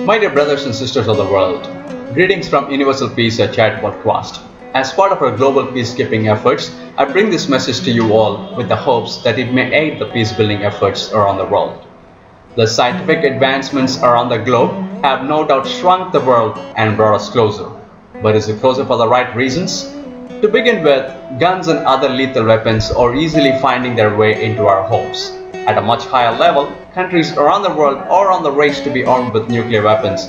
My dear brothers and sisters of the world, greetings from Universal Peace, a chat podcast. As part of our global peacekeeping efforts, I bring this message to you all with the hopes that it may aid the peace-building efforts around the world. The scientific advancements around the globe have no doubt shrunk the world and brought us closer. But is it closer for the right reasons? To begin with, guns and other lethal weapons are easily finding their way into our homes. At a much higher level, countries around the world are on the race to be armed with nuclear weapons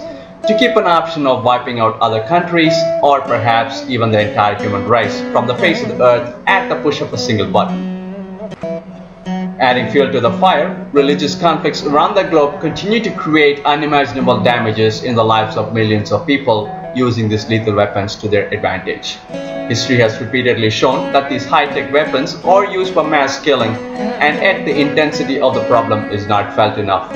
to keep an option of wiping out other countries or perhaps even the entire human race from the face of the earth at the push of a single button. Adding fuel to the fire, religious conflicts around the globe continue to create unimaginable damages in the lives of millions of people using these lethal weapons to their advantage. History has repeatedly shown that these high-tech weapons are used for mass killing, and yet the intensity of the problem is not felt enough.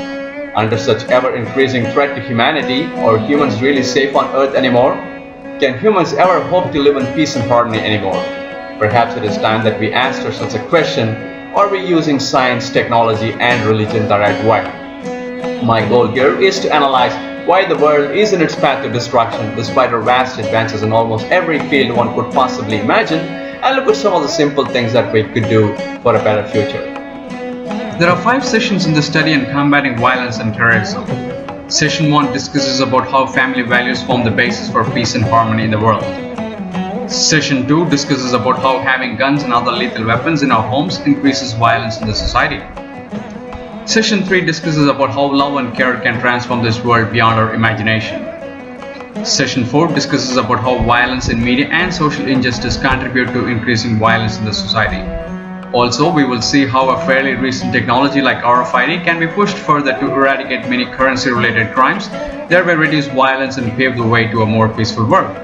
Under such ever-increasing threat to humanity, are humans really safe on Earth anymore? Can humans ever hope to live in peace and harmony anymore? Perhaps it is time that we ask ourselves a question: are we using science, technology, and religion the right way? My goal here is to analyze why the world is in its path to destruction despite our vast advances in almost every field one could possibly imagine, and look at some of the simple things that we could do for a better future. There are 5 sessions in the study on combating violence and terrorism. Session 1 discusses about how family values form the basis for peace and harmony in the world. Session 2 discusses about how having guns and other lethal weapons in our homes increases violence in the society. Session 3 discusses about how love and care can transform this world beyond our imagination. Session 4 discusses about how violence in media and social injustice contribute to increasing violence in the society. Also, we will see how a fairly recent technology like RFID can be pushed further to eradicate many currency-related crimes, thereby reduce violence and pave the way to a more peaceful world.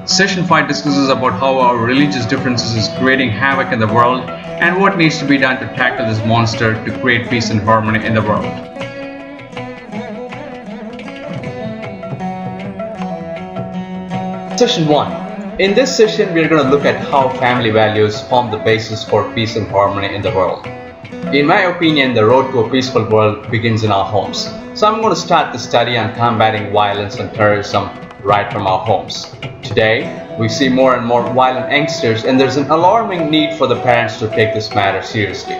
Session 5 discusses about how our religious differences is creating havoc in the world and what needs to be done to tackle this monster to create peace and harmony in the world. Session 1. In this session, we are going to look at how family values form the basis for peace and harmony in the world. In my opinion, the road to a peaceful world begins in our homes. So I'm going to start the study on combating violence and terrorism right from our homes. Today, we see more and more violent youngsters, and there's an alarming need for the parents to take this matter seriously.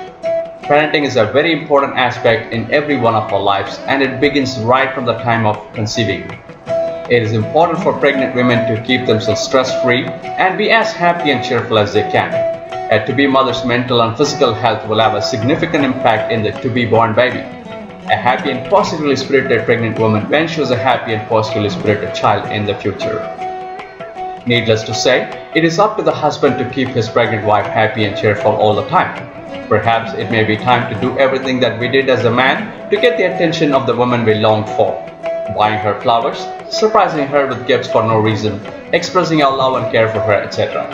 Parenting is a very important aspect in every one of our lives, and it begins right from the time of conceiving. It is important for pregnant women to keep themselves stress-free and be as happy and cheerful as they can. A to-be mother's mental and physical health will have a significant impact in the to-be-born baby. A happy and positively spirited pregnant woman ensures a happy and positively spirited child in the future. Needless to say, it is up to the husband to keep his pregnant wife happy and cheerful all the time. Perhaps it may be time to do everything that we did as a man to get the attention of the woman we longed for. Buying her flowers, surprising her with gifts for no reason, expressing our love and care for her, etc.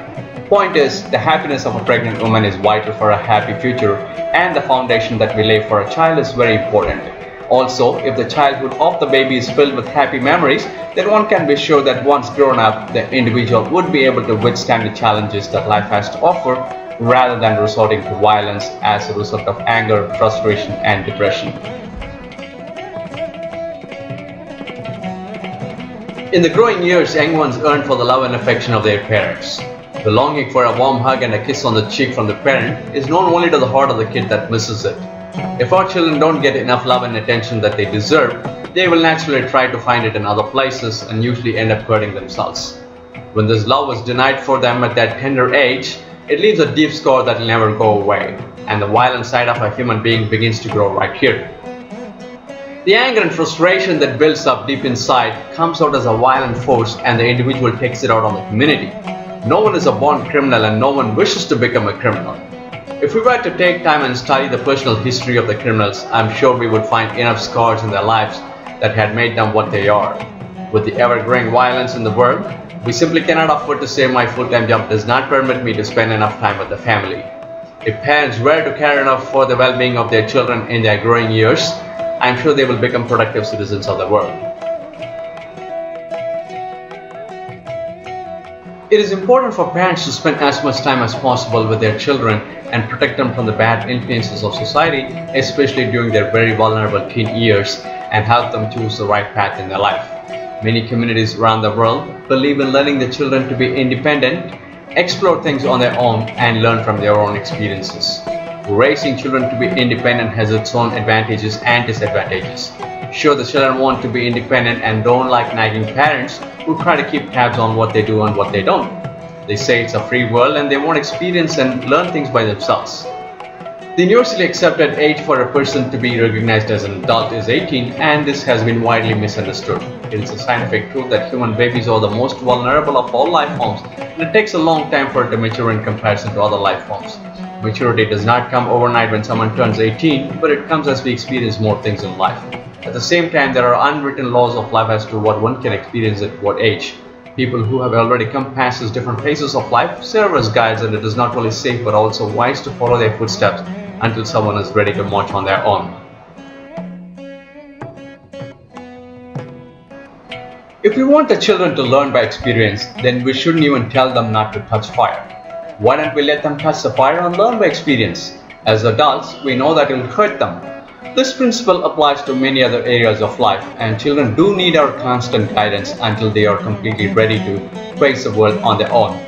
Point is, the happiness of a pregnant woman is vital for a happy future, and the foundation that we lay for a child is very important. Also, if the childhood of the baby is filled with happy memories, then one can be sure that once grown up, the individual would be able to withstand the challenges that life has to offer, rather than resorting to violence as a result of anger, frustration, and depression. In the growing years, young ones yearn for the love and affection of their parents. The longing for a warm hug and a kiss on the cheek from the parent is known only to the heart of the kid that misses it. If our children don't get enough love and attention that they deserve, they will naturally try to find it in other places and usually end up hurting themselves. When this love was denied for them at that tender age, it leaves a deep scar that will never go away, and the violent side of a human being begins to grow right here. The anger and frustration that builds up deep inside comes out as a violent force, and the individual takes it out on the community. No one is a born criminal, and no one wishes to become a criminal. If we were to take time and study the personal history of the criminals, I'm sure we would find enough scars in their lives that had made them what they are. With the ever-growing violence in the world, we simply cannot afford to say my full-time job does not permit me to spend enough time with the family. If parents were to care enough for the well-being of their children in their growing years, I'm sure they will become productive citizens of the world. It is important for parents to spend as much time as possible with their children and protect them from the bad influences of society, especially during their very vulnerable teen years, and help them choose the right path in their life. Many communities around the world believe in letting the children to be independent, explore things on their own, and learn from their own experiences. Raising children to be independent has its own advantages and disadvantages. Sure, the children want to be independent and don't like nagging parents who try to keep tabs on what they do and what they don't. They say it's a free world and they want experience and learn things by themselves. The universally accepted age for a person to be recognized as an adult is 18, and this has been widely misunderstood. It is a scientific truth that human babies are the most vulnerable of all life forms, and it takes a long time for it to mature in comparison to other life forms. Maturity does not come overnight when someone turns 18, but it comes as we experience more things in life. At the same time, there are unwritten laws of life as to what one can experience at what age. People who have already come past these different phases of life serve as guides, and it is not only safe but also wise to follow their footsteps until someone is ready to march on their own. If we want the children to learn by experience, then we shouldn't even tell them not to touch fire. Why don't we let them touch the fire and learn by experience? As adults, we know that it will hurt them. This principle applies to many other areas of life, and children do need our constant guidance until they are completely ready to face the world on their own.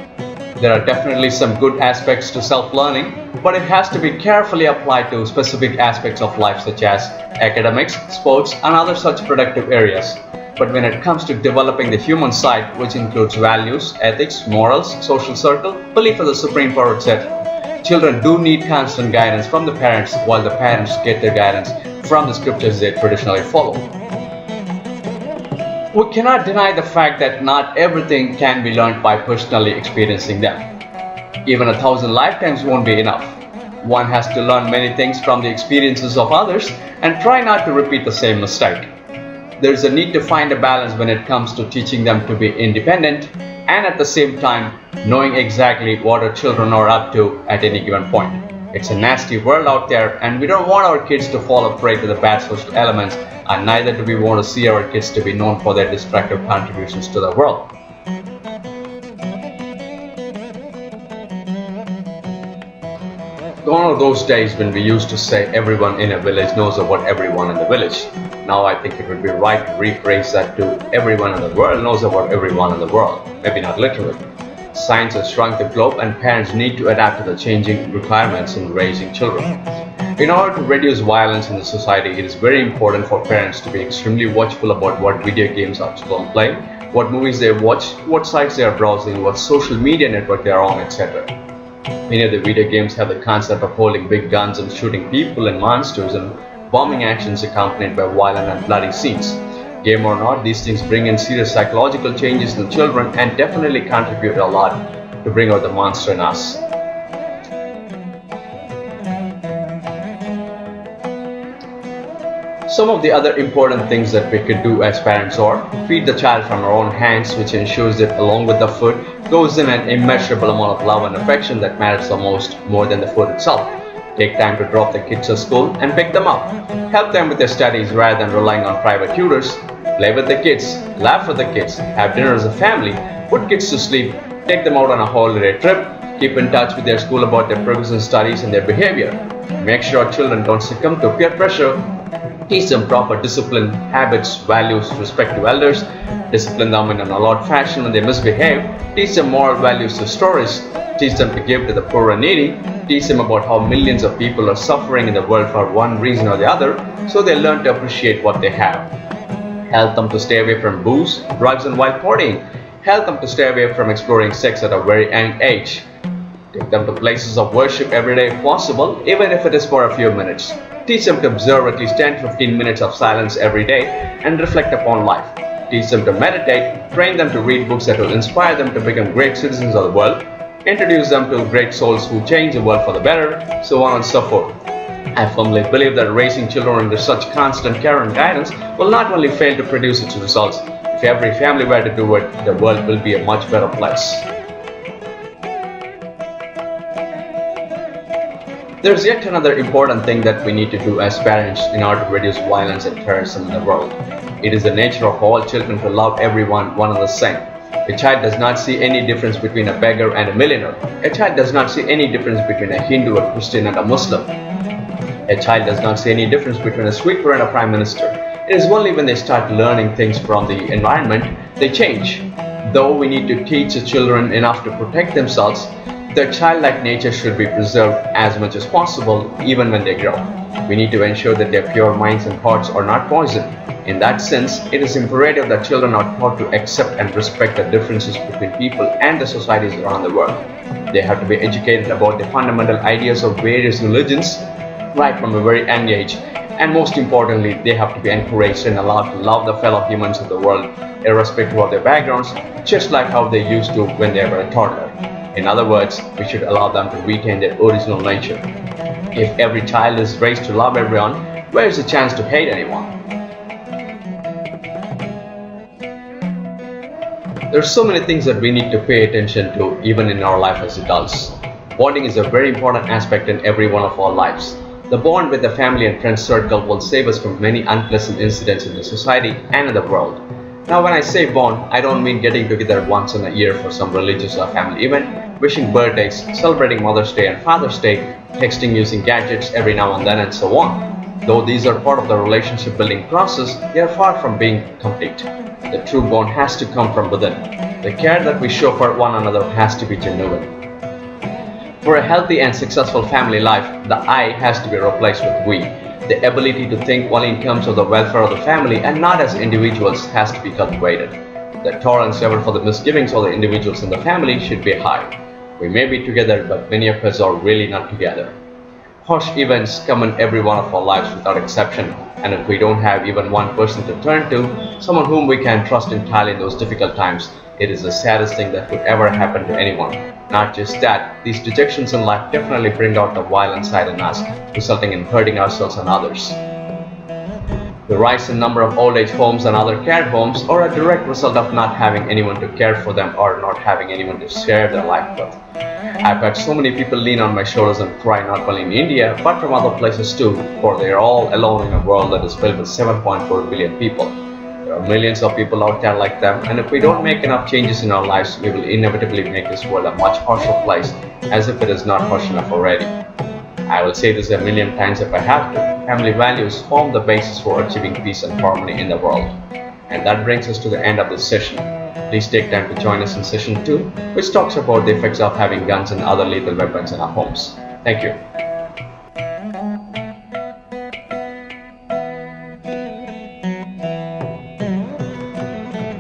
There are definitely some good aspects to self-learning, but it has to be carefully applied to specific aspects of life such as academics, sports, and other such productive areas. But when it comes to developing the human side, which includes values, ethics, morals, social circle, belief in the supreme power, etc., children do need constant guidance from the parents, while the parents get their guidance from the scriptures they traditionally follow. We cannot deny the fact that not everything can be learned by personally experiencing them. Even 1,000 lifetimes won't be enough. One has to learn many things from the experiences of others and try not to repeat the same mistake. There is a need to find a balance when it comes to teaching them to be independent and at the same time knowing exactly what our children are up to at any given point. It's a nasty world out there, and we don't want our kids to fall a prey to the bad social elements, and neither do we want to see our kids to be known for their destructive contributions to the world. Gone are those days when we used to say everyone in a village knows about everyone in the village. Now I think it would be right to rephrase that to everyone in the world knows about everyone in the world. Maybe not literally. Science has shrunk the globe, and parents need to adapt to the changing requirements in raising children. In order to reduce violence in the society, it is very important for parents to be extremely watchful about what video games our children play, what movies they watch, what sites they are browsing, what social media network they are on, etc. Many of the video games have the concept of holding big guns and shooting people and monsters, and bombing actions accompanied by violent and bloody scenes. Game or not, these things bring in serious psychological changes in the children and definitely contribute a lot to bring out the monster in us. Some of the other important things that we could do as parents are feed the child from our own hands, which ensures that along with the food goes in an immeasurable amount of love and affection that matters the most, more than the food itself. Take time to drop the kids to school and pick them up. Help them with their studies rather than relying on private tutors. Play with the kids, laugh with the kids, have dinner as a family, put kids to sleep, take them out on a holiday trip, keep in touch with their school about their progress in studies and their behavior. Make sure children don't succumb to peer pressure. Teach them proper discipline, habits, values, respect to elders. Discipline them in an allowed fashion when they misbehave. Teach them moral values through stories. Teach them to give to the poor and needy. Teach them about how millions of people are suffering in the world for one reason or the other, so they learn to appreciate what they have. Help them to stay away from booze, drugs, and wild partying. Help them to stay away from exploring sex at a very young age. Take them to places of worship every day if possible, even if it is for a few minutes. Teach them to observe at least 10-15 minutes of silence every day and reflect upon life. Teach them to meditate, train them to read books that will inspire them to become great citizens of the world, introduce them to great souls who change the world for the better, so on and so forth. I firmly believe that raising children under such constant care and guidance will not only fail to produce its results. If every family were to do it, the world will be a much better place. There is yet another important thing that we need to do as parents in order to reduce violence and terrorism in the world. It is the nature of all children to love everyone one and the same. A child does not see any difference between a beggar and a millionaire. A child does not see any difference between a Hindu, a Christian and a Muslim. A child does not see any difference between a sweeper and a prime minister. It is only when they start learning things from the environment they change. Though we need to teach the children enough to protect themselves, their childlike nature should be preserved as much as possible even when they grow. We need to ensure that their pure minds and hearts are not poisoned. In that sense, it is imperative that children are taught to accept and respect the differences between people and the societies around the world. They have to be educated about the fundamental ideas of various religions right from a very young age, and most importantly, they have to be encouraged and allowed to love the fellow humans of the world, irrespective of their backgrounds, just like how they used to when they were a toddler. In other words, we should allow them to retain their original nature. If every child is raised to love everyone, where is the chance to hate anyone? There are so many things that we need to pay attention to even in our life as adults. Bonding is a very important aspect in every one of our lives. The bond with the family and friend circle will save us from many unpleasant incidents in the society and in the world. Now when I say bond, I don't mean getting together once in a year for some religious or family event, wishing birthdays, celebrating Mother's Day and Father's Day, texting using gadgets every now and then and so on. Though these are part of the relationship building process, they are far from being complete. The true bond has to come from within. The care that we show for one another has to be genuine. For a healthy and successful family life, the I has to be replaced with we. The ability to think only in terms of the welfare of the family and not as individuals has to be cultivated. The tolerance level for the misgivings of the individuals in the family should be high. We may be together, but many of us are really not together. Harsh events come in every one of our lives without exception, and if we don't have even one person to turn to, someone whom we can trust entirely in those difficult times, it is the saddest thing that could ever happen to anyone. Not just that, these dejections in life definitely bring out the violent side in us, resulting in hurting ourselves and others. The rise in number of old age homes and other care homes are a direct result of not having anyone to care for them or not having anyone to share their life with. I've had so many people lean on my shoulders and cry, not only in India but from other places too, for they are all alone in a world that is filled with 7.4 billion people. There are millions of people out there like them, and if we don't make enough changes in our lives, we will inevitably make this world a much harsher place, as if it is not harsh enough already. I will say this a million times if I have to. Family values form the basis for achieving peace and harmony in the world. And that brings us to the end of this session. Please take time to join us in session 2, which talks about the effects of having guns and other lethal weapons in our homes. Thank you.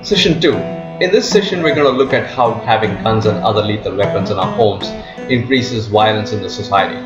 Session 2. In this session, we're going to look at how having guns and other lethal weapons in our homes increases violence in the society.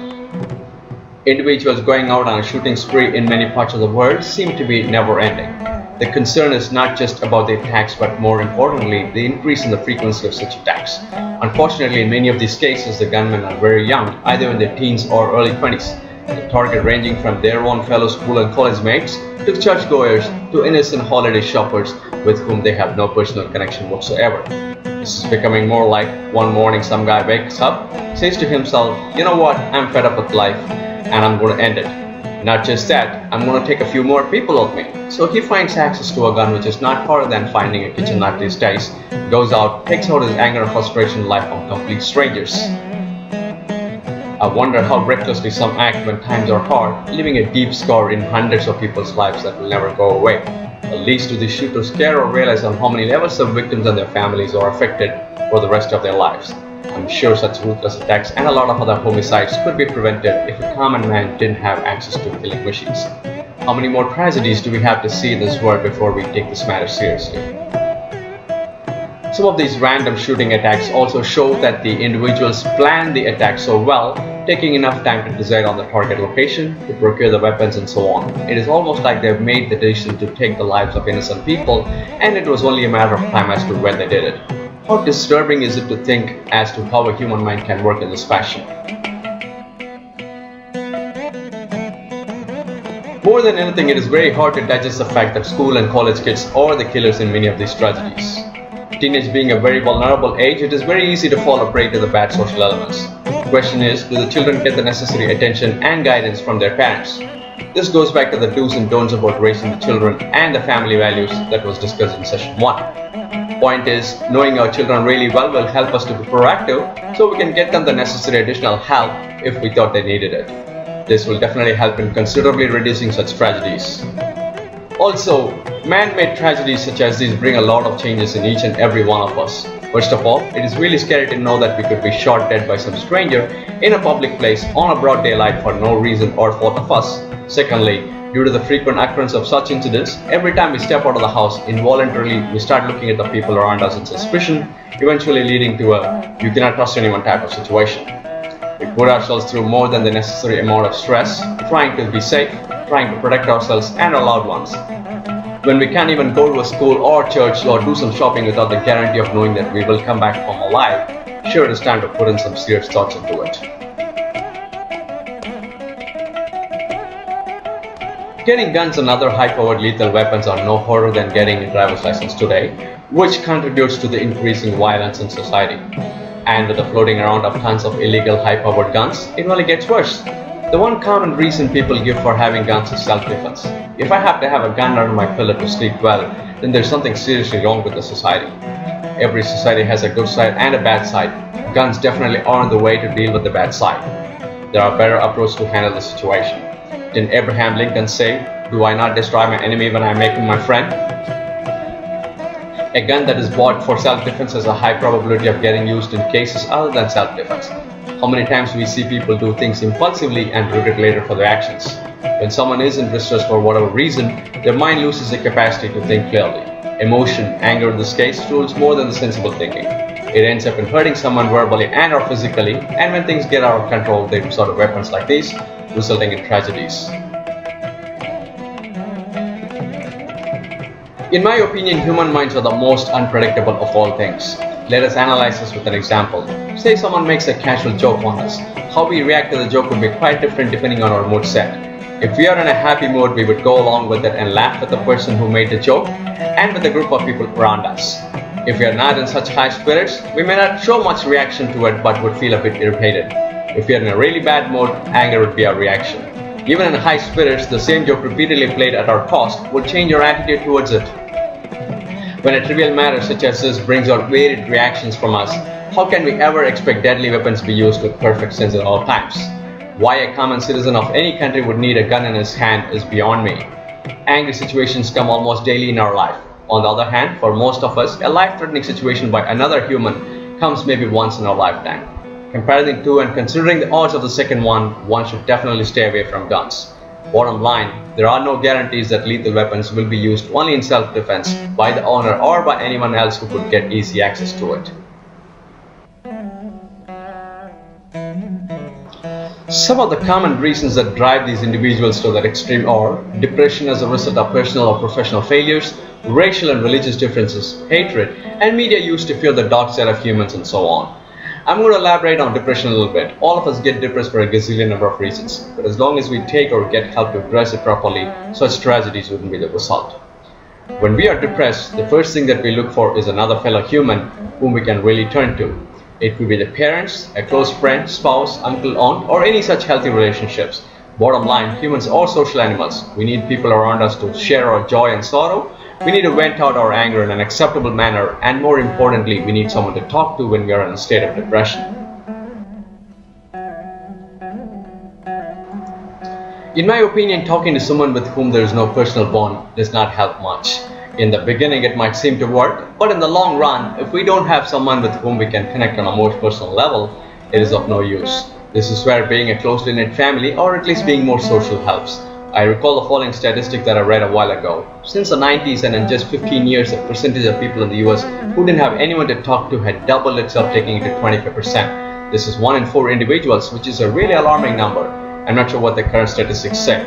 Individuals going out on a shooting spree in many parts of the world seem to be never-ending. The concern is not just about the attacks, but more importantly, the increase in the frequency of such attacks. Unfortunately, in many of these cases, the gunmen are very young, either in their teens or early 20s. The target ranging from their own fellow school and college mates to churchgoers to innocent holiday shoppers with whom they have no personal connection whatsoever. This is becoming more like one morning some guy wakes up, says to himself, you know what, I'm fed up with life and I'm going to end it. Not just that, I'm going to take a few more people with me. So he finds access to a gun, which is not harder than finding a kitchen knife these days, goes out, takes out his anger and frustration in life from complete strangers. I wonder how recklessly some act when times are hard, leaving a deep scar in hundreds of people's lives that will never go away. It leads to the shooters care or realize on how many levels of victims and their families are affected for the rest of their lives. I'm sure such ruthless attacks and a lot of other homicides could be prevented if a common man didn't have access to killing machines. How many more tragedies do we have to see in this world before we take this matter seriously? Some of these random shooting attacks also show that the individuals planned the attack so well, taking enough time to decide on the target location, to procure the weapons and so on. It is almost like they've made the decision to take the lives of innocent people, and it was only a matter of time as to when they did it. How disturbing is it to think as to how a human mind can work in this fashion? More than anything, it is very hard to digest the fact that school and college kids are the killers in many of these tragedies. Teenage being a very vulnerable age, it is very easy to fall a prey to the bad social elements. Question is, do the children get the necessary attention and guidance from their parents? This goes back to the do's and don'ts about raising the children and the family values that was discussed in session 1. Point is, knowing our children really well will help us to be proactive so we can get them the necessary additional help if we thought they needed it. This will definitely help in considerably reducing such tragedies. Also, man-made tragedies such as these bring a lot of changes in each and every one of us. First of all, it is really scary to know that we could be shot dead by some stranger in a public place on a broad daylight for no reason or fault of us. Secondly, due to the frequent occurrence of such incidents, every time we step out of the house, involuntarily we start looking at the people around us in suspicion, eventually leading to a "you cannot trust anyone" type of situation. We put ourselves through more than the necessary amount of stress, trying to be safe, trying to protect ourselves and our loved ones. When we can't even go to a school or church or do some shopping without the guarantee of knowing that we will come back home alive, sure, it is time to put in some serious thoughts into it. Getting guns and other high-powered lethal weapons are no harder than getting a driver's license today, which contributes to the increasing violence in society. And with the floating around of tons of illegal high-powered guns, it only gets worse. The one common reason people give for having guns is self-defense. If I have to have a gun under my pillow to sleep well, then there's something seriously wrong with the society. Every society has a good side and a bad side. Guns definitely aren't the way to deal with the bad side. There are better approaches to handle the situation. Didn't Abraham Lincoln say, "Do I not destroy my enemy when I make him my friend?" A gun that is bought for self-defense has a high probability of getting used in cases other than self-defense. How many times we see people do things impulsively and regret later for their actions? When someone is in distress for whatever reason, their mind loses the capacity to think clearly. Emotion, anger in this case, rules more than the sensible thinking. It ends up in hurting someone verbally and or physically, and when things get out of control, they resort to weapons like these, resulting in tragedies. In my opinion, human minds are the most unpredictable of all things. Let us analyze this with an example. Say someone makes a casual joke on us. How we react to the joke would be quite different depending on our mood set. If we are in a happy mood, we would go along with it and laugh with the person who made the joke and with the group of people around us. If we are not in such high spirits, we may not show much reaction to it but would feel a bit irritated. If we are in a really bad mood, anger would be our reaction. Even in high spirits, the same joke repeatedly played at our cost will change our attitude towards it. When a trivial matter such as this brings out varied reactions from us, how can we ever expect deadly weapons to be used with perfect sense at all times? Why a common citizen of any country would need a gun in his hand is beyond me. Angry situations come almost daily in our life. On the other hand, for most of us, a life-threatening situation by another human comes maybe once in our lifetime. Comparing the two and considering the odds of the second one should definitely stay away from guns. Bottom line, there are no guarantees that lethal weapons will be used only in self-defense by the owner or by anyone else who could get easy access to it. Some of the common reasons that drive these individuals to that extreme are depression as a result of personal or professional failures, racial and religious differences, hatred, and media used to fear the dark side of humans, and so on. I'm going to elaborate on depression a little bit. All of us get depressed for a gazillion number of reasons, but as long as we take or get help to address it properly, such tragedies wouldn't be the result. When we are depressed, the first thing that we look for is another fellow human whom we can really turn to. It could be the parents, a close friend, spouse, uncle, aunt, or any such healthy relationships. Bottom line, humans are social animals. We need people around us to share our joy and sorrow. We need to vent out our anger in an acceptable manner, and more importantly, we need someone to talk to when we are in a state of depression. In my opinion, talking to someone with whom there is no personal bond does not help much. In the beginning, it might seem to work, but in the long run, if we don't have someone with whom we can connect on a more personal level, it is of no use. This is where being a closely knit family, or at least being more social, helps. I recall the following statistic that I read a while ago. Since the 90s and in just 15 years, the percentage of people in the US who didn't have anyone to talk to had doubled itself, taking it to 25%. This is 1 in 4 individuals, which is a really alarming number. I'm not sure what the current statistics say.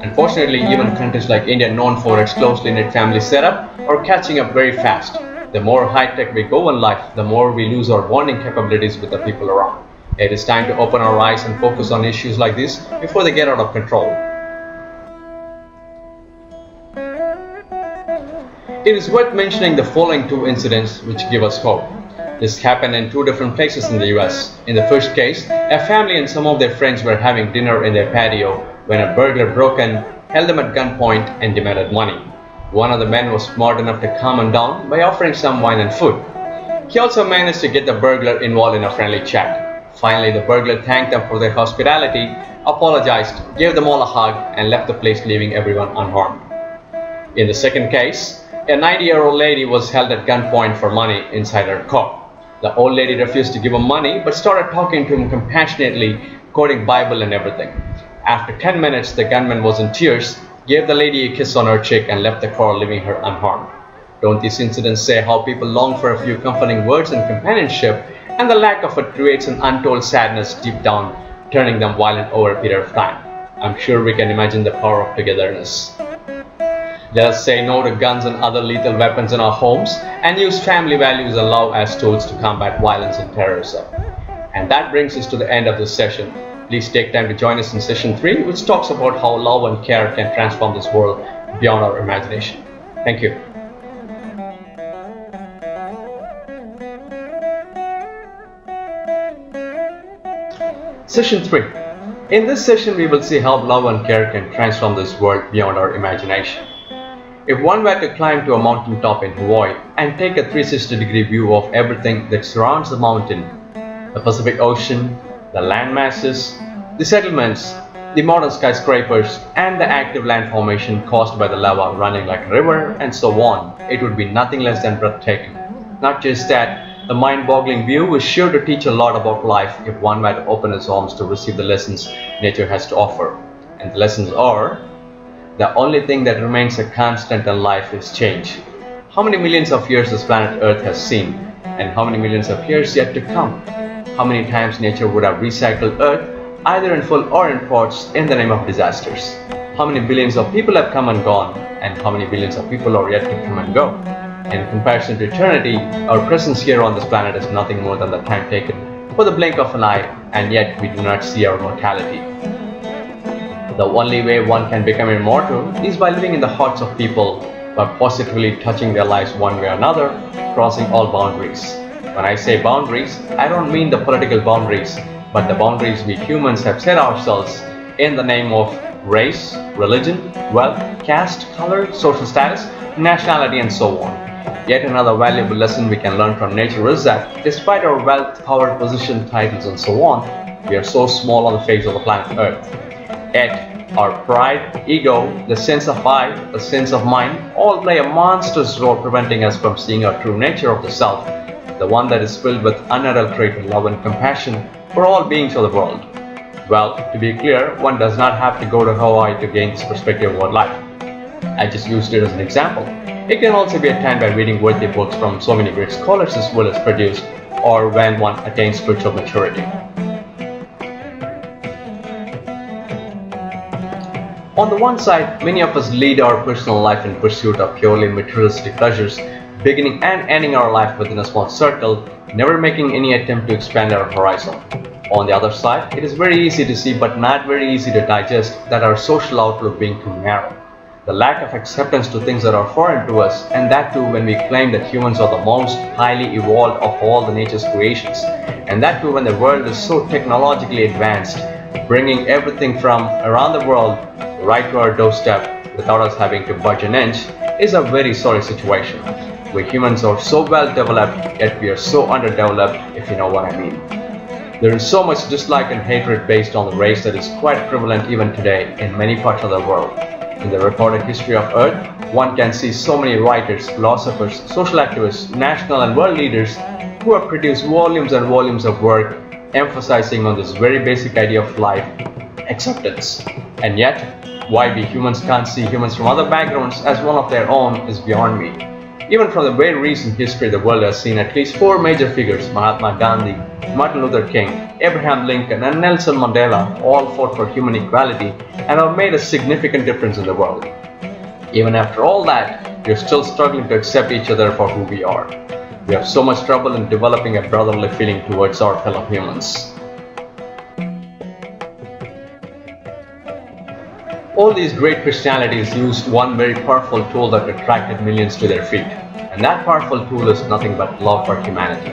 Unfortunately, even countries like India, known for its closely knit family setup, are catching up very fast. The more high-tech we go in life, the more we lose our bonding capabilities with the people around. It is time to open our eyes and focus on issues like this before they get out of control. It is worth mentioning the following 2 incidents which give us hope. This happened in two different places in the US. In the first case, a family and some of their friends were having dinner in their patio when a burglar broke in, held them at gunpoint, and demanded money. One of the men was smart enough to calm him down by offering some wine and food. He also managed to get the burglar involved in a friendly chat. Finally, the burglar thanked them for their hospitality, apologized, gave them all a hug, and left the place, leaving everyone unharmed. In the second case, a 90-year-old lady was held at gunpoint for money inside her car. The old lady refused to give him money but started talking to him compassionately, quoting Bible and everything. After 10 minutes, the gunman was in tears, gave the lady a kiss on her cheek, and left the car, leaving her unharmed. Don't these incidents say how people long for a few comforting words and companionship, and the lack of it creates an untold sadness deep down, turning them violent over a period of time? I'm sure we can imagine the power of togetherness. Let us say no to guns and other lethal weapons in our homes and use family values and love as tools to combat violence and terrorism. And that brings us to the end of this session. Please take time to join us in session 3, which talks about how love and care can transform this world beyond our imagination. Thank you. Session 3. In this session, we will see how love and care can transform this world beyond our imagination. If one were to climb to a mountaintop in Hawaii and take a 360-degree view of everything that surrounds the mountain, the Pacific Ocean, the land masses, the settlements, the modern skyscrapers, and the active land formation caused by the lava running like a river, and so on, it would be nothing less than breathtaking. Not just that, the mind-boggling view is sure to teach a lot about life if one were to open his arms to receive the lessons nature has to offer. And the lessons are: the only thing that remains a constant in life is change. How many millions of years this planet Earth has seen, and how many millions of years yet to come? How many times nature would have recycled Earth, either in full or in parts, in the name of disasters? How many billions of people have come and gone, and how many billions of people are yet to come and go? In comparison to eternity, our presence here on this planet is nothing more than the time taken for the blink of an eye, and yet we do not see our mortality. The only way one can become immortal is by living in the hearts of people, by positively touching their lives one way or another, crossing all boundaries. When I say boundaries, I don't mean the political boundaries, but the boundaries we humans have set ourselves in the name of race, religion, wealth, caste, color, social status, nationality, and so on. Yet another valuable lesson we can learn from nature is that despite our wealth, power, position, titles, and so on, we are so small on the face of the planet Earth. Yet, our pride, ego, the sense of I, the sense of mine, all play a monstrous role preventing us from seeing our true nature of the self, the one that is filled with unadulterated love and compassion for all beings of the world. Well, to be clear, one does not have to go to Hawaii to gain this perspective about life. I just used it as an example. It can also be attained by reading worthy books from so many great scholars as well as produced, or when one attains spiritual maturity. On the one side, many of us lead our personal life in pursuit of purely materialistic pleasures, beginning and ending our life within a small circle, never making any attempt to expand our horizon. On the other side, it is very easy to see but not very easy to digest that our social outlook being too narrow. The lack of acceptance to things that are foreign to us, and that too when we claim that humans are the most highly evolved of all the nature's creations, and that too when the world is so technologically advanced, bringing everything from around the world right to our doorstep without us having to budge an inch, is a very sorry situation. We humans are so well developed, yet we are so underdeveloped, if you know what I mean. There is so much dislike and hatred based on the race that is quite prevalent even today in many parts of the world. In the recorded history of Earth, one can see so many writers, philosophers, social activists, national and world leaders who have produced volumes and volumes of work emphasizing on this very basic idea of life, acceptance. And yet, why we humans can't see humans from other backgrounds as one of their own is beyond me. Even from the very recent history, the world has seen at least 4 major figures: Mahatma Gandhi, Martin Luther King, Abraham Lincoln, and Nelson Mandela, all fought for human equality and have made a significant difference in the world. Even after all that, we are still struggling to accept each other for who we are. We have so much trouble in developing a brotherly feeling towards our fellow humans. All these great personalities used one very powerful tool that attracted millions to their feet. And that powerful tool is nothing but love for humanity.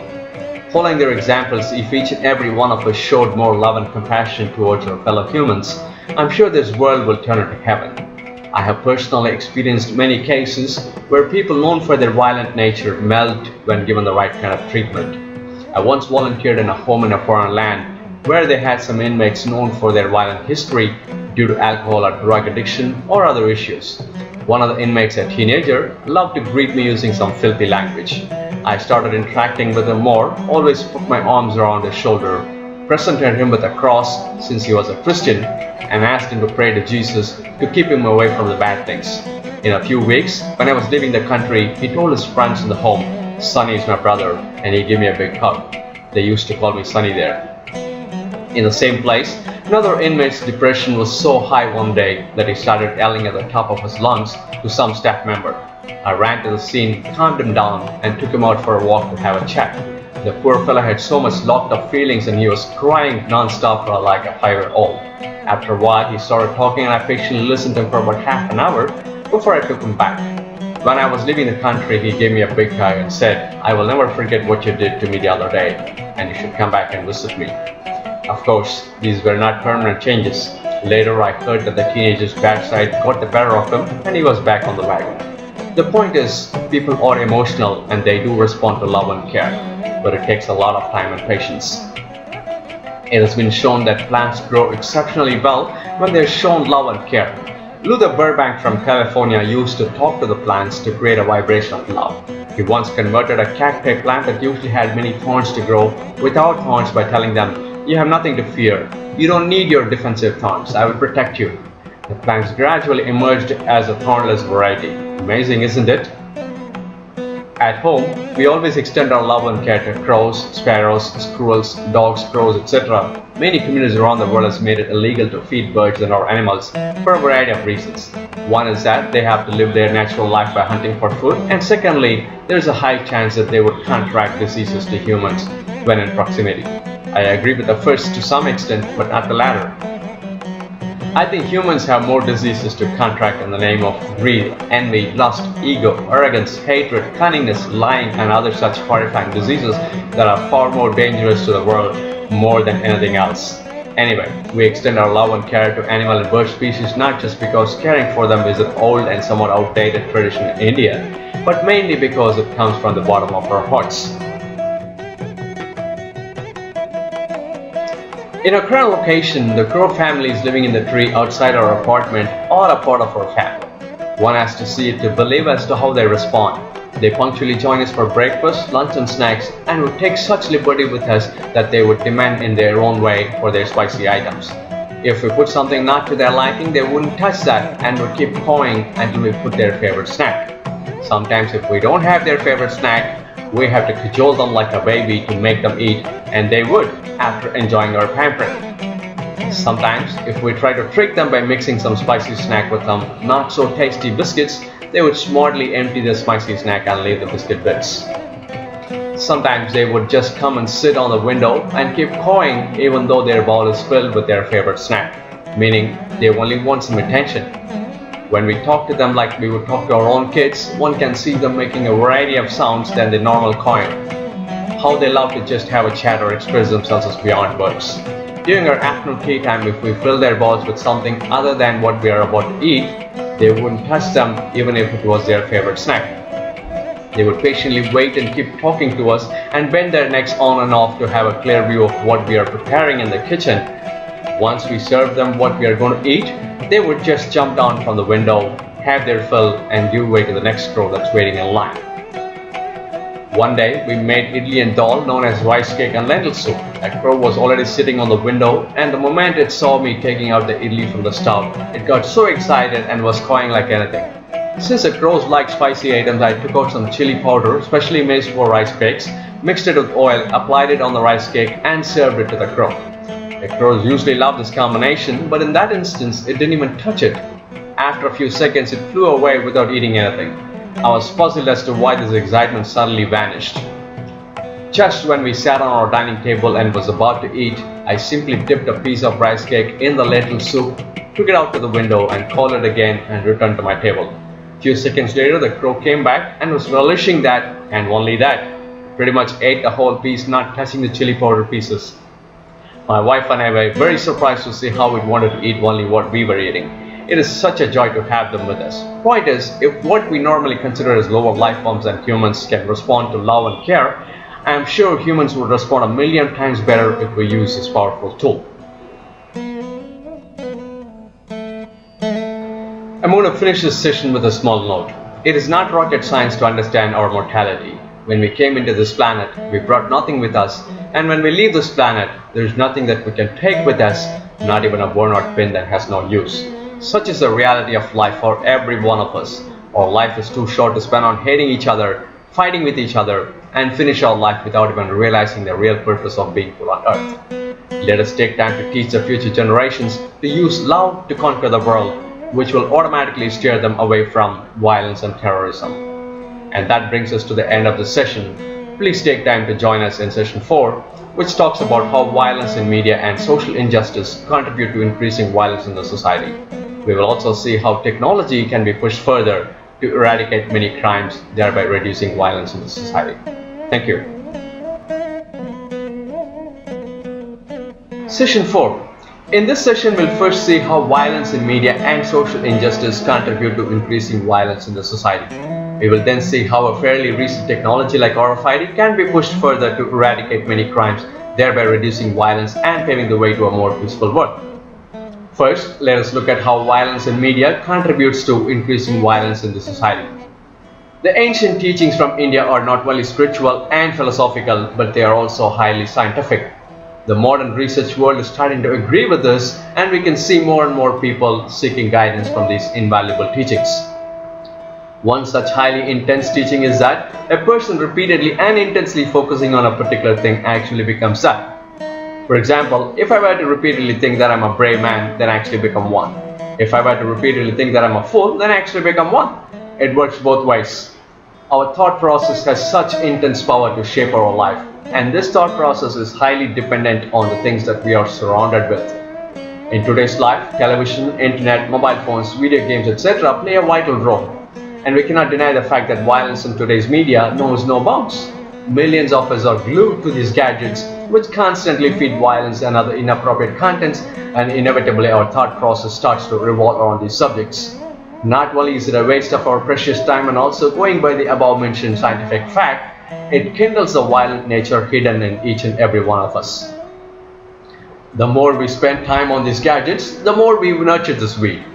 Following their examples, if each and every one of us showed more love and compassion towards our fellow humans, I'm sure this world will turn into heaven. I have personally experienced many cases where people known for their violent nature melt when given the right kind of treatment. I once volunteered in a home in a foreign land where they had some inmates known for their violent history due to alcohol or drug addiction or other issues. One of the inmates, a teenager, loved to greet me using some filthy language. I started interacting with him more, always put my arms around his shoulder, presented him with a cross since he was a Christian, and asked him to pray to Jesus to keep him away from the bad things. In a few weeks, when I was leaving the country, he told his friends in the home, "Sonny is my brother," and he gave me a big hug. They used to call me Sonny there. In the same place, another inmate's depression was so high one day that he started yelling at the top of his lungs to some staff member. I ran to the scene, calmed him down, and took him out for a walk to have a chat. The poor fellow had so much locked up feelings and he was crying non-stop for like a 5-year-old. After a while, he started talking and I patiently listened to him for about half an hour before I took him back. When I was leaving the country, he gave me a big hug and said, "I will never forget what you did to me the other day, and you should come back and visit me." Of course, these were not permanent changes. Later, I heard that the teenager's bad side got the better of him and he was back on the wagon. The point is, people are emotional and they do respond to love and care, but it takes a lot of time and patience. It has been shown that plants grow exceptionally well when they are shown love and care. Luther Burbank from California used to talk to the plants to create a vibration of love. He once converted a cacti plant that usually had many thorns to grow without thorns by telling them, "You have nothing to fear. You don't need your defensive thorns. I will protect you." The plants gradually emerged as a thornless variety. Amazing, isn't it? At home, we always extend our love and care to crows, sparrows, squirrels, dogs, crows, etc. Many communities around the world has made it illegal to feed birds and other animals for a variety of reasons. One is that they have to live their natural life by hunting for food, and secondly, there is a high chance that they would contract diseases to humans when in proximity. I agree with the first to some extent, but not the latter. I think humans have more diseases to contract in the name of greed, envy, lust, ego, arrogance, hatred, cunningness, lying, and other such horrifying diseases that are far more dangerous to the world more than anything else. Anyway, we extend our love and care to animal and bird species not just because caring for them is an old and somewhat outdated tradition in India, but mainly because it comes from the bottom of our hearts. In our current location, the crow family is living in the tree outside our apartment or a part of our family. One has to see it to believe as to how they respond. They punctually join us for breakfast, lunch and snacks and would take such liberty with us that they would demand in their own way for their spicy items. If we put something not to their liking, they wouldn't touch that and would keep pawing until we put their favorite snack. Sometimes if we don't have their favorite snack, we have to cajole them like a baby to make them eat, and they would after enjoying our pampering. Sometimes, if we try to trick them by mixing some spicy snack with some not so tasty biscuits, they would smartly empty the spicy snack and leave the biscuit bits. Sometimes they would just come and sit on the window and keep cawing even though their bowl is filled with their favorite snack, meaning they only want some attention. When we talk to them like we would talk to our own kids, one can see them making a variety of sounds than the normal cawing. How they love to just have a chat or express themselves is beyond words. During our afternoon tea time, if we fill their bowls with something other than what we are about to eat, they wouldn't touch them even if it was their favorite snack. They would patiently wait and keep talking to us and bend their necks on and off to have a clear view of what we are preparing in the kitchen. Once we serve them what we are going to eat, they would just jump down from the window, have their fill, and give way to the next crow that's waiting in line. One day, we made idli and dal, known as rice cake and lentil soup. A crow was already sitting on the window, and the moment it saw me taking out the idli from the stove, it got so excited and was cawing like anything. Since the crows like spicy items, I took out some chili powder, specially made for rice cakes, mixed it with oil, applied it on the rice cake, and served it to the crow. The crows usually love this combination, but in that instance, it didn't even touch it. After a few seconds, it flew away without eating anything. I was puzzled as to why this excitement suddenly vanished. Just when we sat on our dining table and was about to eat, I simply dipped a piece of rice cake in the lentil soup, took it out to the window and called it again and returned to my table. A few seconds later, the crow came back and was relishing that and only that. pretty much ate the whole piece, not touching the chili powder pieces. My wife and I were very surprised to see how it wanted to eat only what we were eating. It is such a joy to have them with us. Point is, if what we normally consider as lower life forms and humans can respond to love and care, I am sure humans would respond a million times better if we use this powerful tool. I'm going to finish this session with a small note. It is not rocket science to understand our mortality. When we came into this planet, we brought nothing with us, and when we leave this planet, there is nothing that we can take with us, not even a worn-out pin that has no use. Such is the reality of life for every one of us. Our life is too short to spend on hating each other, fighting with each other, and finish our life without even realizing the real purpose of being put on earth. Let us take time to teach the future generations to use love to conquer the world, which will automatically steer them away from violence and terrorism. And that brings us to the end of the session. Please take time to join us in session 4, which talks about how violence in media and social injustice contribute to increasing violence in the society. We will also see how technology can be pushed further to eradicate many crimes, thereby reducing violence in the society. Thank you. Session 4. In this session, we'll first see how violence in media and social injustice contribute to increasing violence in the society. We will then see how a fairly recent technology like RFID can be pushed further to eradicate many crimes, thereby reducing violence and paving the way to a more peaceful world. First, let us look at how violence in media contributes to increasing violence in the society. The ancient teachings from India are not only spiritual and philosophical, but they are also highly scientific. The modern research world is starting to agree with this, and we can see more and more people seeking guidance from these invaluable teachings. One such highly intense teaching is that a person repeatedly and intensely focusing on a particular thing actually becomes that. For example, if I were to repeatedly think that I'm a brave man, then I actually become one. If I were to repeatedly think that I'm a fool, then I actually become one. It works both ways. Our thought process has such intense power to shape our life, and this thought process is highly dependent on the things that we are surrounded with. In today's life, television, internet, mobile phones, video games, etc. play a vital role. And we cannot deny the fact that violence in today's media knows no bounds. Millions of us are glued to these gadgets, which constantly feed violence and other inappropriate contents, and inevitably our thought process starts to revolve around these subjects. Not only is it a waste of our precious time, and also going by the above mentioned scientific fact, it kindles the violent nature hidden in each and every one of us. The more we spend time on these gadgets, the more we nurture this weed.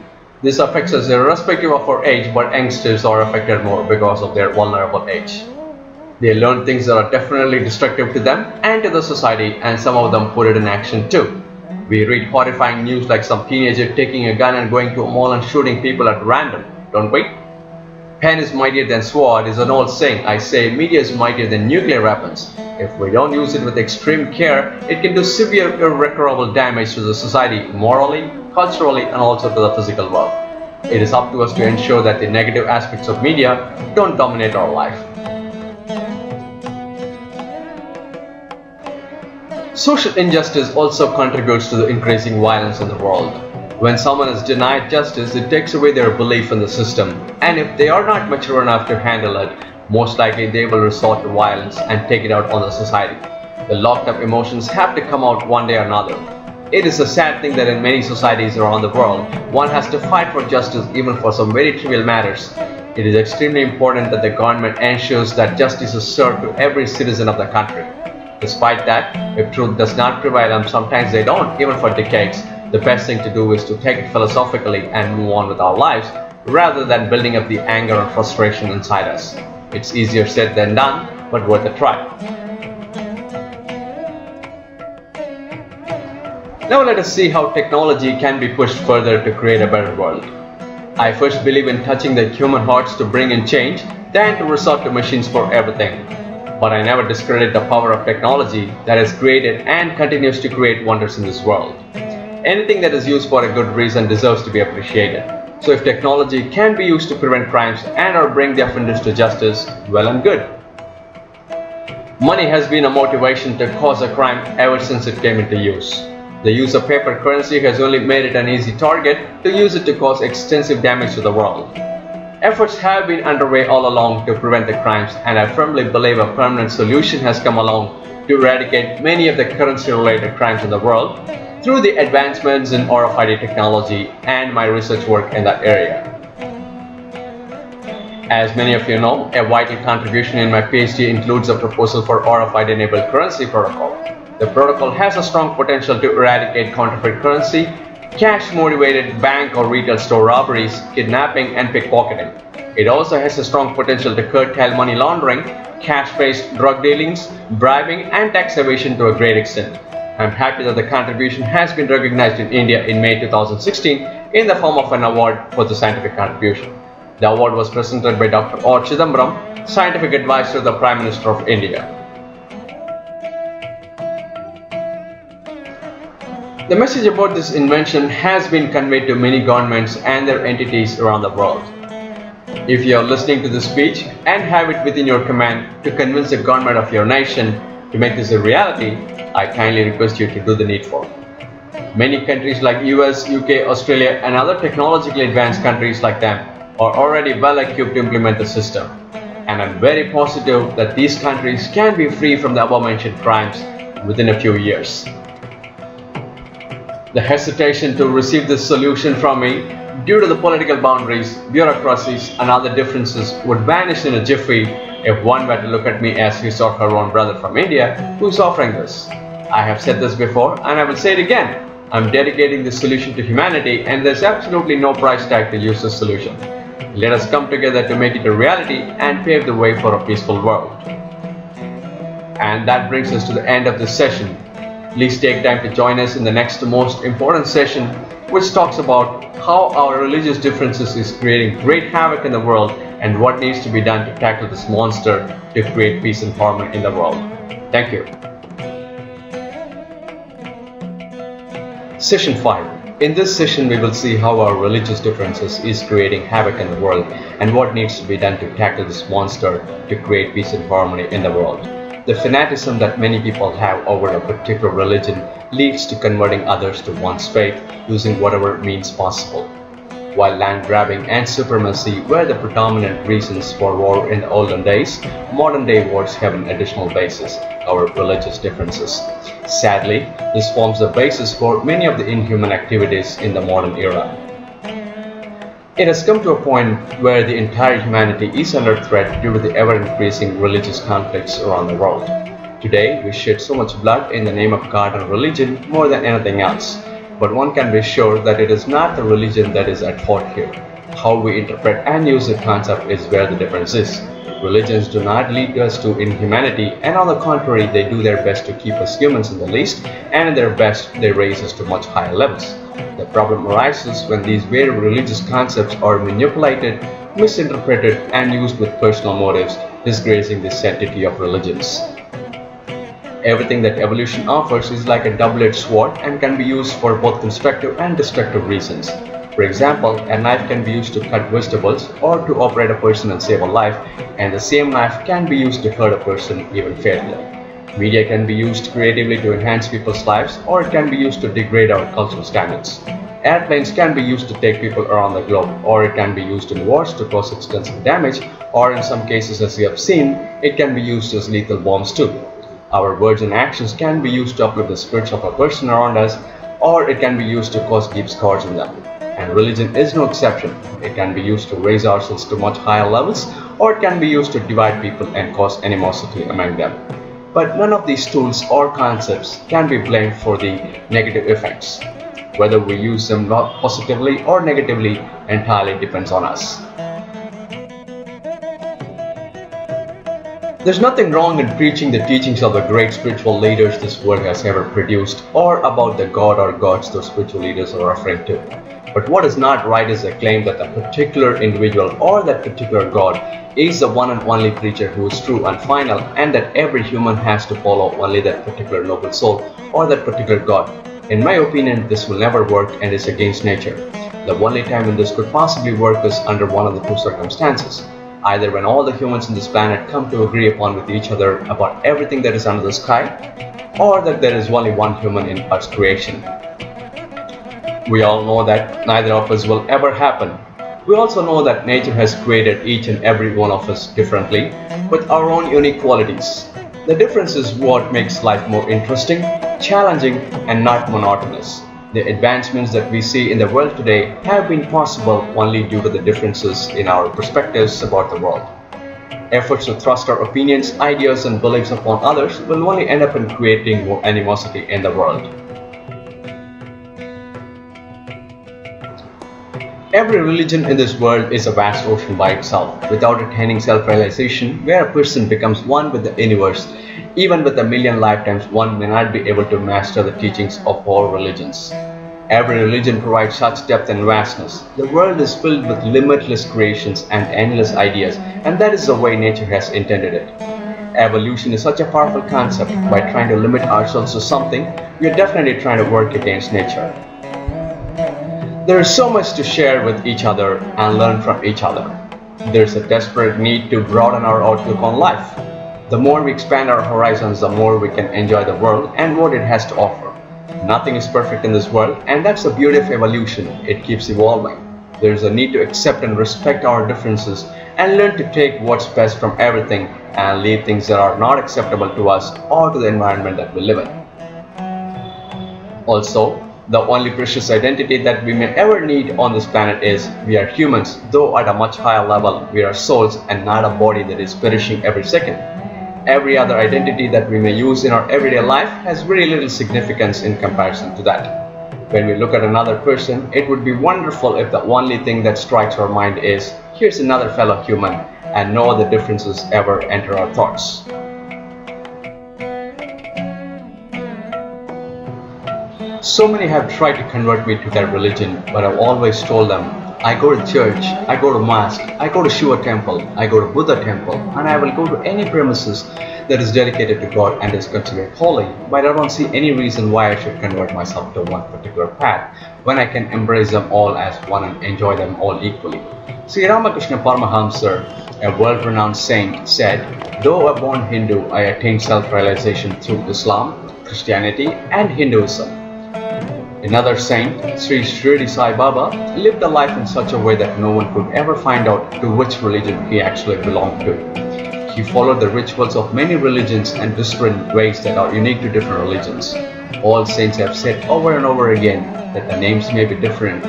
This affects us irrespective of our age, but youngsters are affected more because of their vulnerable age. They learn things that are definitely destructive to them and to the society, and some of them put it in action too. We read horrifying news like some teenager taking a gun and going to a mall and shooting people at random, don't we? Pen is mightier than sword is an old saying. I say media is mightier than nuclear weapons. If we don't use it with extreme care, it can do severe irreparable damage to the society morally, culturally, and also to the physical world. It is up to us to ensure that the negative aspects of media don't dominate our life. Social injustice also contributes to the increasing violence in the world. When someone is denied justice, it takes away their belief in the system, and if they are not mature enough to handle it, most likely they will resort to violence and take it out on the society. The locked up emotions have to come out one day or another. It is a sad thing that in many societies around the world, one has to fight for justice even for some very trivial matters. It is extremely important that the government ensures that justice is served to every citizen of the country. Despite that, if truth does not prevail, and sometimes they don't, even for decades, the best thing to do is to take it philosophically and move on with our lives, rather than building up the anger and frustration inside us. It's easier said than done, but worth a try. Now let us see how technology can be pushed further to create a better world. I first believe in touching the human hearts to bring in change than to resort to machines for everything. But I never discredit the power of technology that has created and continues to create wonders in this world. Anything that is used for a good reason deserves to be appreciated. So if technology can be used to prevent crimes and or bring the offenders to justice, well and good. Money has been a motivation to cause a crime ever since it came into use. The use of paper currency has only made it an easy target to use it to cause extensive damage to the world. Efforts have been underway all along to prevent the crimes, and I firmly believe a permanent solution has come along to eradicate many of the currency-related crimes in the world through the advancements in RFID technology and my research work in that area. As many of you know, a vital contribution in my PhD includes a proposal for RFID-enabled currency protocol. The protocol has a strong potential to eradicate counterfeit currency, cash-motivated bank or retail store robberies, kidnapping, and pickpocketing. It also has a strong potential to curtail money laundering, cash-based drug dealings, bribing, and tax evasion to a great extent. I'm happy that the contribution has been recognized in India in May 2016 in the form of an award for the scientific contribution. The award was presented by Dr. R. Chidambaram, Scientific Advisor to the Prime Minister of India. The message about this invention has been conveyed to many governments and their entities around the world. If you are listening to this speech and have it within your command to convince the government of your nation to make this a reality, I kindly request you to do the needful. Many countries like US, UK, Australia, and other technologically advanced countries like them are already well equipped to implement the system, and I'm very positive that these countries can be free from the above-mentioned crimes within a few years. The hesitation to receive this solution from me due to the political boundaries, bureaucracies, and other differences would vanish in a jiffy if one were to look at me as his or her own brother from India who is offering this. I have said this before and I will say it again. I'm dedicating this solution to humanity, and there's absolutely no price tag to use this solution. Let us come together to make it a reality and pave the way for a peaceful world. And that brings us to the end of this session. Please take time to join us in the next most important session, which talks about how our religious differences is creating great havoc in the world and what needs to be done to tackle this monster to create peace and harmony in the world. Thank you. Session 5. In this session, we will see how our religious differences is creating havoc in the world and what needs to be done to tackle this monster to create peace and harmony in the world. The fanaticism that many people have over a particular religion leads to converting others to one's faith using whatever means possible. While land grabbing and supremacy were the predominant reasons for war in the olden days, modern day wars have an additional basis, our religious differences. Sadly, this forms the basis for many of the inhuman activities in the modern era. It has come to a point where the entire humanity is under threat due to the ever-increasing religious conflicts around the world. Today, we shed so much blood in the name of God and religion more than anything else. But one can be sure that it is not the religion that is at fault here. How we interpret and use the concept is where the difference is. Religions do not lead us to inhumanity, and on the contrary, they do their best to keep us humans in the least, and in their best, they raise us to much higher levels. The problem arises when these very religious concepts are manipulated, misinterpreted, and used with personal motives, disgracing the sanctity of religions. Everything that evolution offers is like a double-edged sword and can be used for both constructive and destructive reasons. For example, a knife can be used to cut vegetables or to operate a person and save a life, and the same knife can be used to hurt a person even fatally. Media can be used creatively to enhance people's lives, or it can be used to degrade our cultural standards. Airplanes can be used to take people around the globe, or it can be used in wars to cause extensive damage, or in some cases, as we have seen, it can be used as lethal bombs too. Our words and actions can be used to uplift the spirits of a person around us, or it can be used to cause deep scars in them. And religion is no exception. It can be used to raise ourselves to much higher levels, or it can be used to divide people and cause animosity among them. But none of these tools or concepts can be blamed for the negative effects. Whether we use them positively or negatively entirely depends on us. There's nothing wrong in preaching the teachings of the great spiritual leaders this world has ever produced, or about the God or gods those spiritual leaders are referring to. But what is not right is the claim that a particular individual or that particular God is the one and only preacher who is true and final, and that every human has to follow only that particular noble soul or that particular God. In my opinion, this will never work and is against nature. The only time when this could possibly work is under one of the two circumstances. Either when all the humans on this planet come to agree upon with each other about everything that is under the sky, or that there is only one human in God's creation. We all know that neither of us will ever happen. We also know that nature has created each and every one of us differently, with our own unique qualities. The difference is what makes life more interesting, challenging, and not monotonous. The advancements that we see in the world today have been possible only due to the differences in our perspectives about the world. Efforts to thrust our opinions, ideas, and beliefs upon others will only end up in creating more animosity in the world. Every religion in this world is a vast ocean by itself. Without attaining self-realization, where a person becomes one with the universe, even with a million lifetimes, one may not be able to master the teachings of all religions. Every religion provides such depth and vastness. The world is filled with limitless creations and endless ideas, and that is the way nature has intended it. Evolution is such a powerful concept. By trying to limit ourselves to something, we are definitely trying to work against nature. There is so much to share with each other and learn from each other. There is a desperate need to broaden our outlook on life. The more we expand our horizons, the more we can enjoy the world and what it has to offer. Nothing is perfect in this world, and that's the beauty of evolution. It keeps evolving. There is a need to accept and respect our differences and learn to take what's best from everything and leave things that are not acceptable to us or to the environment that we live in. Also, the only precious identity that we may ever need on this planet is we are humans, though at a much higher level. We are souls and not a body that is perishing every second. Every other identity that we may use in our everyday life has very little significance in comparison to that. When we look at another person, it would be wonderful if the only thing that strikes our mind is, here's another fellow human, and no other differences ever enter our thoughts. So many have tried to convert me to their religion, but I've always told them, I go to church, I go to mosque, I go to Shiva temple, I go to Buddha temple, and I will go to any premises that is dedicated to God and is considered holy, but I don't see any reason why I should convert myself to one particular path when I can embrace them all as one and enjoy them all equally. Sri Ramakrishna Paramahamsa, a world-renowned saint, said, though a born Hindu, I attained self-realization through Islam, Christianity, and Hinduism. Another saint, Sri Shirdi Sai Baba, lived a life in such a way that no one could ever find out to which religion he actually belonged to. He followed the rituals of many religions and different ways that are unique to different religions. All saints have said over and over again that the names may be different,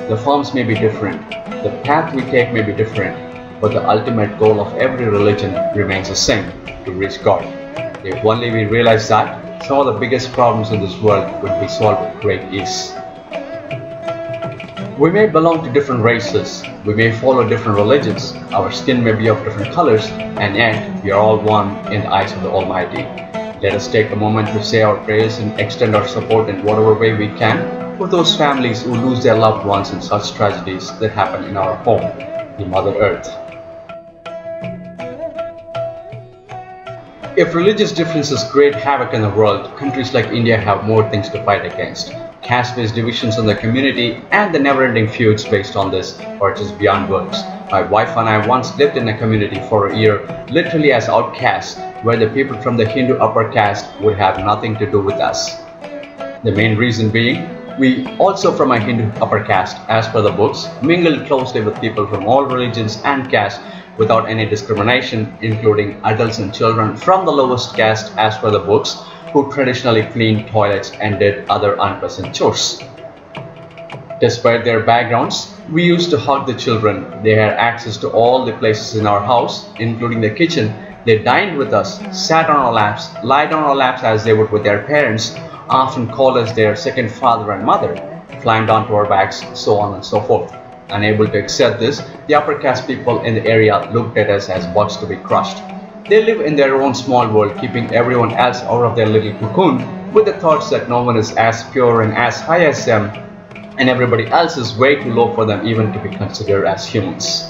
the forms may be different, the path we take may be different, but the ultimate goal of every religion remains the same, to reach God. If only we realize that, some of the biggest problems in this world would be solved with great ease. We may belong to different races, we may follow different religions, our skin may be of different colors, and yet we are all one in the eyes of the Almighty. Let us take a moment to say our prayers and extend our support in whatever way we can for those families who lose their loved ones in such tragedies that happen in our home, the Mother Earth. If religious differences create havoc in the world, countries like India have more things to fight against. Caste-based divisions in the community and the never-ending feuds based on this are just beyond words. My wife and I once lived in a community for a year, literally as outcasts, where the people from the Hindu upper caste would have nothing to do with us. The main reason being, we also from a Hindu upper caste, as per the books, mingled closely with people from all religions and castes without any discrimination, including adults and children from the lowest caste as per the books, who traditionally cleaned toilets and did other unpleasant chores. Despite their backgrounds, we used to hug the children. They had access to all the places in our house, including the kitchen. They dined with us, sat on our laps, lied on our laps as they would with their parents, often called us their second father and mother, climbed onto our backs, so on and so forth. Unable to accept this, the upper caste people in the area looked at us as bugs to be crushed. They live in their own small world, keeping everyone else out of their little cocoon, with the thoughts that no one is as pure and as high as them, and everybody else is way too low for them even to be considered as humans.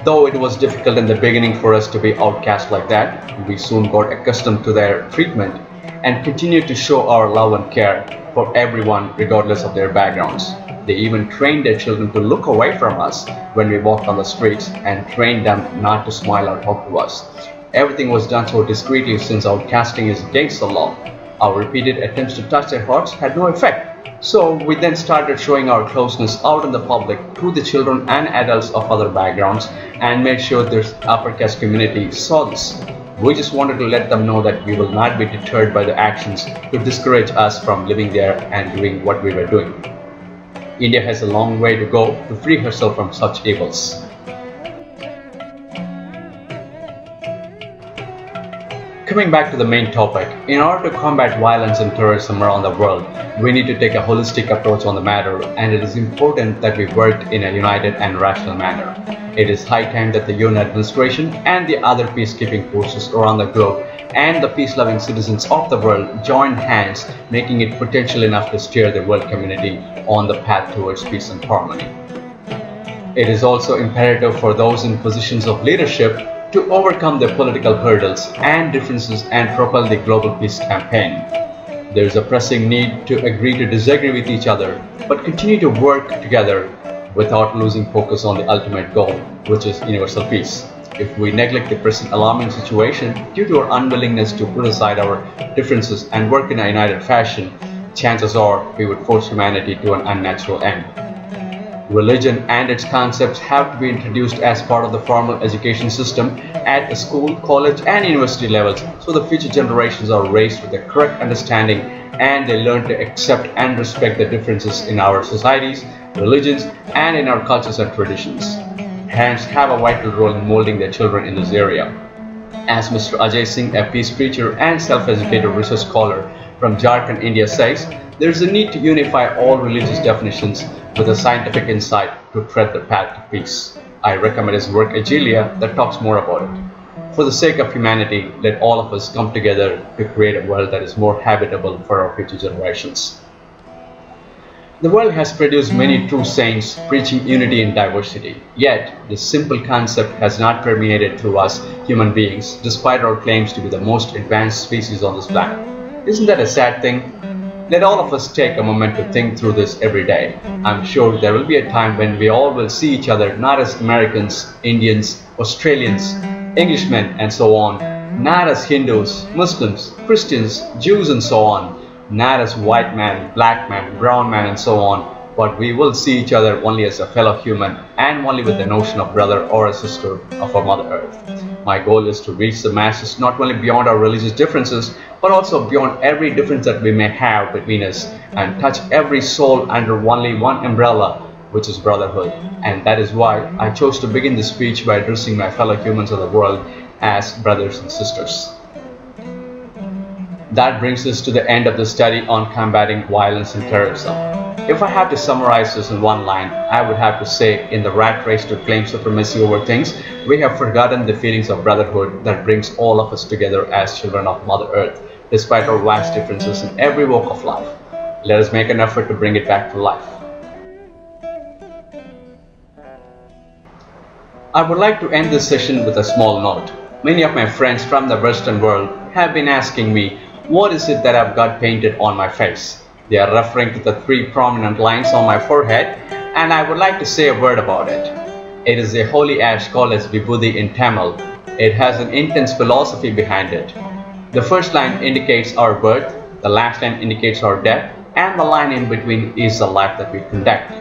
Though it was difficult in the beginning for us to be outcast like that, we soon got accustomed to their treatment and continued to show our love and care for everyone regardless of their backgrounds. They even trained their children to look away from us when we walked on the streets and trained them not to smile or talk to us. Everything was done so discreetly since outcasting is against the law. Our repeated attempts to touch their hearts had no effect. So we then started showing our closeness out in the public to the children and adults of other backgrounds and made sure this upper caste community saw this. We just wanted to let them know that we will not be deterred by the actions to discourage us from living there and doing what we were doing. India has a long way to go to free herself from such evils. Coming back to the main topic, in order to combat violence and terrorism around the world, we need to take a holistic approach on the matter, and it is important that we work in a united and rational manner. It is high time that the UN administration and the other peacekeeping forces around the globe and the peace-loving citizens of the world join hands, making it potential enough to steer the world community on the path towards peace and harmony. It is also imperative for those in positions of leadership to overcome their political hurdles and differences and propel the global peace campaign. There is a pressing need to agree to disagree with each other, but continue to work together without losing focus on the ultimate goal, which is universal peace. If we neglect the present alarming situation due to our unwillingness to put aside our differences and work in a united fashion, chances are we would force humanity to an unnatural end. Religion and its concepts have to be introduced as part of the formal education system at the school, college and university levels, so the future generations are raised with the correct understanding and they learn to accept and respect the differences in our societies, religions and in our cultures and traditions. Parents have a vital role in molding their children in this area. As Mr. Ajay Singh, a peace preacher and self-educated research scholar from Jharkhand, India says, there is a need to unify all religious definitions with a scientific insight to tread the path to peace. I recommend his work Agilia that talks more about it. For the sake of humanity, let all of us come together to create a world that is more habitable for our future generations. The world has produced many true saints preaching unity in diversity. Yet, this simple concept has not permeated through us human beings, despite our claims to be the most advanced species on this planet. Isn't that a sad thing? Let all of us take a moment to think through this every day. I'm sure there will be a time when we all will see each other not as Americans, Indians, Australians, Englishmen and so on, not as Hindus, Muslims, Christians, Jews and so on, not as white man, black man, brown man and so on, but we will see each other only as a fellow human and only with the notion of brother or a sister of our Mother Earth. My goal is to reach the masses not only beyond our religious differences, but also beyond every difference that we may have between us and touch every soul under only one umbrella, which is brotherhood. And that is why I chose to begin this speech by addressing my fellow humans of the world as brothers and sisters. That brings us to the end of the study on combating violence and terrorism. If I had to summarize this in one line, I would have to say, in the rat race to claim supremacy over things, we have forgotten the feelings of brotherhood that brings all of us together as children of Mother Earth, despite our vast differences in every walk of life. Let us make an effort to bring it back to life. I would like to end this session with a small note. Many of my friends from the Western world have been asking me, what is it that I've got painted on my face? They are referring to the 3 prominent lines on my forehead, and I would like to say a word about it. It is a holy ash called as Vibhuti in Tamil. It has an intense philosophy behind it. The first line indicates our birth, the last line indicates our death, and the line in between is the life that we conduct.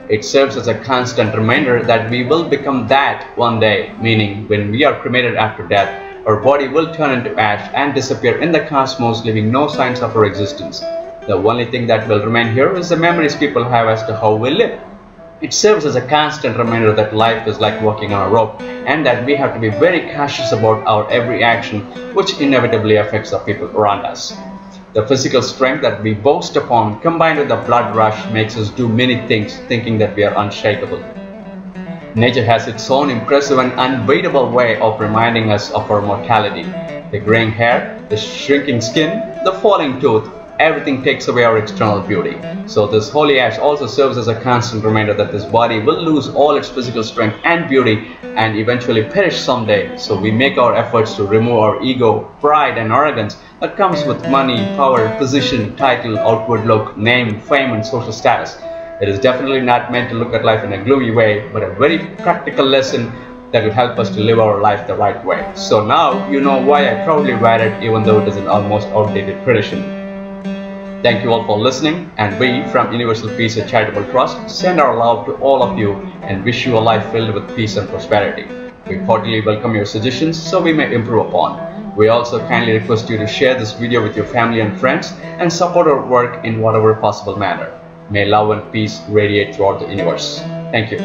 It serves as a constant reminder that we will become that one day, meaning when we are cremated after death, our body will turn into ash and disappear in the cosmos, leaving no signs of our existence. The only thing that will remain here is the memories people have as to how we live. It serves as a constant reminder that life is like walking on a rope and that we have to be very cautious about our every action, which inevitably affects the people around us. The physical strength that we boast upon combined with the blood rush makes us do many things thinking that we are unshakable. Nature has its own impressive and unbeatable way of reminding us of our mortality. The graying hair, the shrinking skin, the falling tooth, everything takes away our external beauty. So this holy ash also serves as a constant reminder that this body will lose all its physical strength and beauty and eventually perish someday. So we make our efforts to remove our ego, pride and arrogance that comes with money, power, position, title, outward look, name, fame and social status. It is definitely not meant to look at life in a gloomy way, but a very practical lesson that will help us to live our life the right way. So now you know why I proudly wear it, even though it is an almost outdated tradition. Thank you all for listening, and we from Universal Peace Charitable Trust send our love to all of you and wish you a life filled with peace and prosperity. We cordially welcome your suggestions so we may improve upon. We also kindly request you to share this video with your family and friends and support our work in whatever possible manner. May love and peace radiate throughout the universe. Thank you.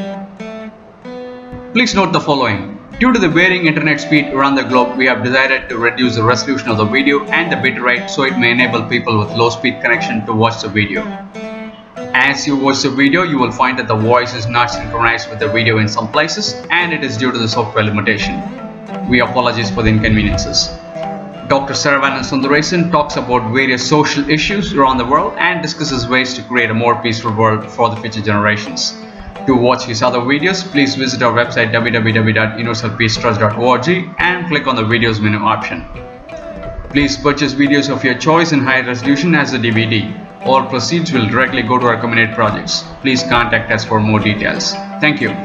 Please note the following. Due to the varying internet speed around the globe, we have decided to reduce the resolution of the video and the bitrate so it may enable people with low speed connection to watch the video. As you watch the video, you will find that the voice is not synchronized with the video in some places, and it is due to the software limitation. We apologize for the inconveniences. Dr. Saravanan Sundaresan talks about various social issues around the world and discusses ways to create a more peaceful world for the future generations. To watch his other videos, please visit our website www.universalpeacetrust.org and click on the videos menu option. Please purchase videos of your choice in high resolution as a DVD. All proceeds will directly go to our community projects. Please contact us for more details. Thank you.